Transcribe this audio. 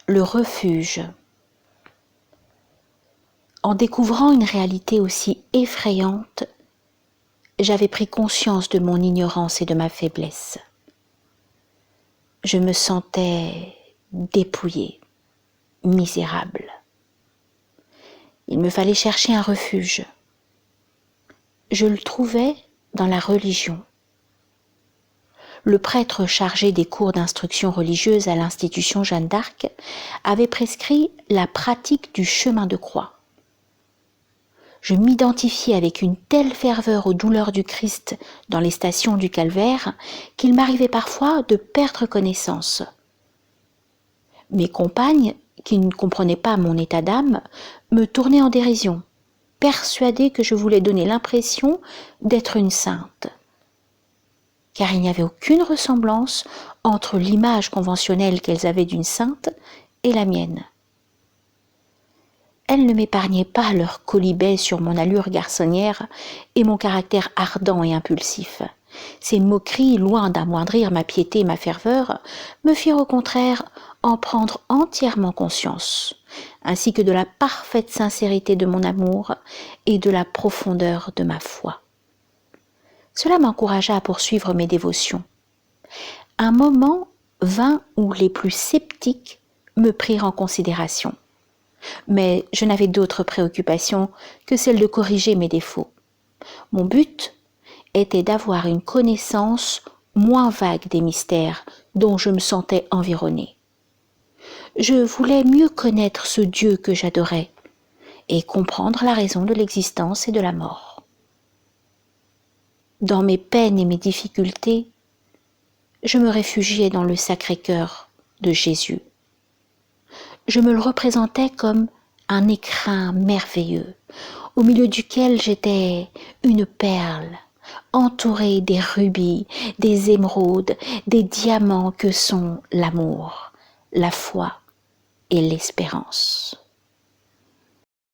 Le refuge. En découvrant une réalité aussi effrayante, j'avais pris conscience de mon ignorance et de ma faiblesse. Je me sentais dépouillée, misérable. Il me fallait chercher un refuge. Je le trouvais dans la religion. Le prêtre chargé des cours d'instruction religieuse à l'institution Jeanne d'Arc avait prescrit la pratique du chemin de croix. Je m'identifiais avec une telle ferveur aux douleurs du Christ dans les stations du calvaire qu'il m'arrivait parfois de perdre connaissance. Mes compagnes, qui ne comprenaient pas mon état d'âme, me tournaient en dérision, persuadées que je voulais donner l'impression d'être une sainte. Car il n'y avait aucune ressemblance entre l'image conventionnelle qu'elles avaient d'une sainte et la mienne. Elles ne m'épargnaient pas leurs quolibets sur mon allure garçonnière et mon caractère ardent et impulsif. Ces moqueries, loin d'amoindrir ma piété et ma ferveur, me firent au contraire en prendre entièrement conscience, ainsi que de la parfaite sincérité de mon amour et de la profondeur de ma foi. Cela m'encouragea à poursuivre mes dévotions. Un moment vint où les plus sceptiques me prirent en considération. Mais je n'avais d'autre préoccupation que celle de corriger mes défauts. Mon but était d'avoir une connaissance moins vague des mystères dont je me sentais environnée. Je voulais mieux connaître ce Dieu que j'adorais et comprendre la raison de l'existence et de la mort. Dans mes peines et mes difficultés, je me réfugiais dans le Sacré-Cœur de Jésus. Je me le représentais comme un écrin merveilleux, au milieu duquel j'étais une perle, entourée des rubis, des émeraudes, des diamants que sont l'amour, la foi et l'espérance.